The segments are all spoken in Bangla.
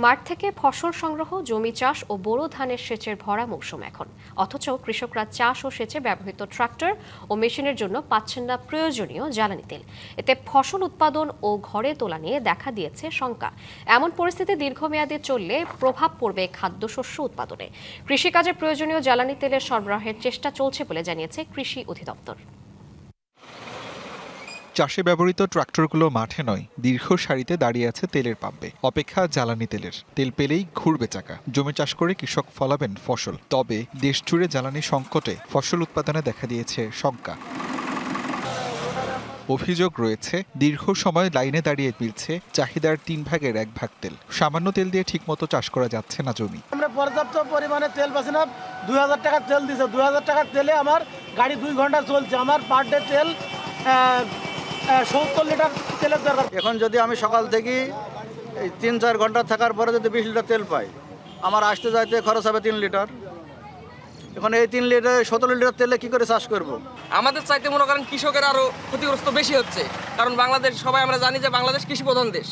মাঠ থেকে ফসল সংগ্রহ, জমি চাষ ও বোরো ধানের সেচের ভরা মৌসুম এখন। অথচ কৃষকরা চাষ ও সেচে ব্যবহৃত ট্রাক্টর ও মেশিনের জন্য পাচ্ছেন না প্রয়োজনীয় জ্বালানি তেল। এতে ফসল উৎপাদন ও ঘরে তোলা নিয়ে দেখা দিয়েছে শঙ্কা। এমন পরিস্থিতি দীর্ঘমেয়াদে চললে প্রভাব পড়বে খাদ্যশস্য উৎপাদনে। কৃষিকাজে প্রয়োজনীয় জ্বালানি তেলের সরবরাহের চেষ্টা চলছে বলে জানিয়েছে কৃষি অধিদপ্তর। চাষে ব্যবহৃত ট্রাক্টরগুলো মাঠে নয়, দীর্ঘ সারিতে দাঁড়িয়ে আছে তেলের পাম্পে, অপেক্ষা জ্বালানি তেলের। তেল পেলেই ঘুরবে চাকা। জমি চাষ করে কৃষক ফলাবেন ফসল। তবে দেশ জুড়ে জ্বালানি সংকটে ফসল উৎপাদনে দেখা দিয়েছে শঙ্কা। অভিযোগ রয়েছে, দীর্ঘ সময় লাইনে দাঁড়িয়ে মিলছে চাহিদার 3 ভাগের 1 ভাগ তেল। সামান্য তেল দিয়ে ঠিকমতো চাষ করা যাচ্ছে না জমি। আমরা পর্যাপ্ত পরিমাণে তেল পাচ্ছি না। 2000 টাকার তেল দিছে, 2000 টাকার তেলে আমার গাড়ি 2 ঘন্টা চলছে। আমার পার ডে তেল 70 লিটার তেলের দরকার। এখন যদি আমি সকাল থেকে 3-4 ঘন্টা থাকার পরে যদি 20 লিটার তেল পাই, আমার আসতে যাইতে খরচ হবে 3 লিটার। এখন এই 3 লিটার 17 লিটার তেলে কি করে চাষ করব? আমাদের চাইতে মনে করেন কৃষকের আরো ক্ষতিগ্রস্ত বেশি হচ্ছে, কারণ বাংলাদেশ, সবাই আমরা জানি যে বাংলাদেশ কৃষি প্রধান দেশ।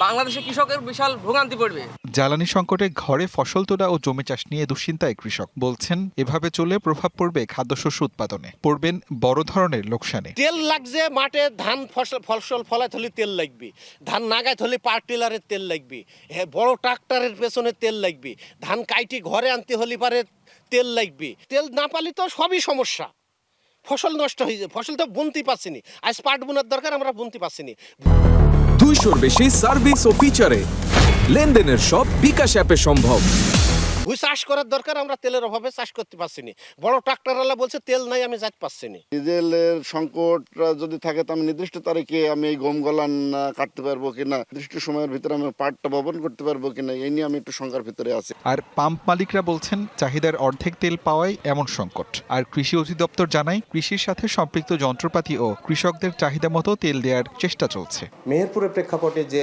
বাংলাদেশে কৃষকের বিশাল ভোগান্তি পড়বে। জ্বালানি সংকটে ঘরে ফসল তোলা ও জমি চাষ নিয়ে দুশ্চিন্তায় কৃষক। বলছেন, এভাবে চললে প্রভাব পড়বে খাদ্যশস্য উৎপাদনে, পড়বেন বড় ধরনের লোকসানে। তেল লাগছে মাঠে, ধান ফসল ফলায় হলে তেল লাগবে, ধান নাগায় হলে পাওয়ার টিলারের তেল লাগবে, বড় ট্রাক্টরের পেছনে তেল লাগবে, ধান কাইটি ঘরে আনতে হলে পারে তেল লাগবে। তেল না পালে তো সবই সমস্যা, ফসল নষ্ট হয়ে যায়, ফসল তো বুনতে পারছিনি। আজ পাট বোনার দরকার, আমরা বুনতে পারছিনি। 200-র বেশি সার্ভিস ও ফিচারে লেনদেনের সব বিকাশ অ্যাপে সম্ভব। চাষ করার দরকার, আমরা তেলের অভাবে চাষ করতে পারছিনি। বড় ট্রাক্টরওয়ালা বলছে তেল নাই, আমি যাইতে পারছিনি। ডিজেলের সংকট যদি থাকে তো আমি নির্দিষ্ট তারিখে আমি এই গম গলান কাটতে পারবো কিনা, নির্দিষ্ট সময়ের ভিতরে আমি পাটটা বপন করতে পারবো কিনা, এই নিয়ে আমি একটু শঙ্কার ভিতরে আছি। আর পাম্প মালিকরা বলছেন, চাহিদার অর্ধেক তেল পাওয়াই এমন সংকট। আর কৃষি অধিদপ্তর জানায়, কৃষির সাথে সম্পৃক্ত যন্ত্রপাতি ও কৃষকদের চাহিদা মতো তেল দেওয়ার চেষ্টা চলছে। মেহেরপুরের প্রেক্ষাপটে যে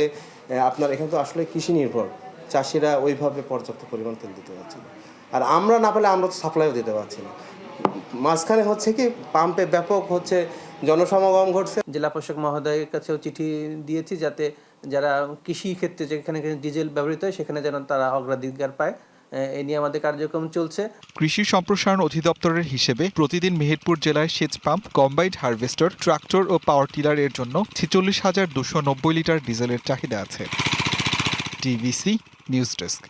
আপনার এখানে তো আসলে কৃষি নির্ভর, চাষিরা ওইভাবে পর্যাপ্ত পরিমাণ তেল দিতে পারছে না। আর আমরা না পেলে আমরা তো সাপ্লাইও দিতে পারছি না। মাঝখানে হচ্ছে কি, পাম্পে ব্যাপক হচ্ছে জনসমাগম ঘটছে। জেলা প্রশাসক মহোদয়ের কাছেও চিঠি দিয়েছি, যাতে যারা কৃষি ক্ষেত্রে যেখানে ডিজেল ব্যবহৃত হয় সেখানে যেন তারা অগ্রাধিকার পায়। এ নিয়ে আমাদের কার্যক্রম চলছে। কৃষি সম্প্রসারণ অধিদপ্তরের হিসেবে প্রতিদিন মেহেরপুর জেলায় সেচ পাম্প, কম্বাইন্ড হারভেস্টর, ট্রাক্টর ও পাওয়ার টিলারের জন্য 46,290 লিটার ডিজেলের চাহিদা আছে। TVC news desk.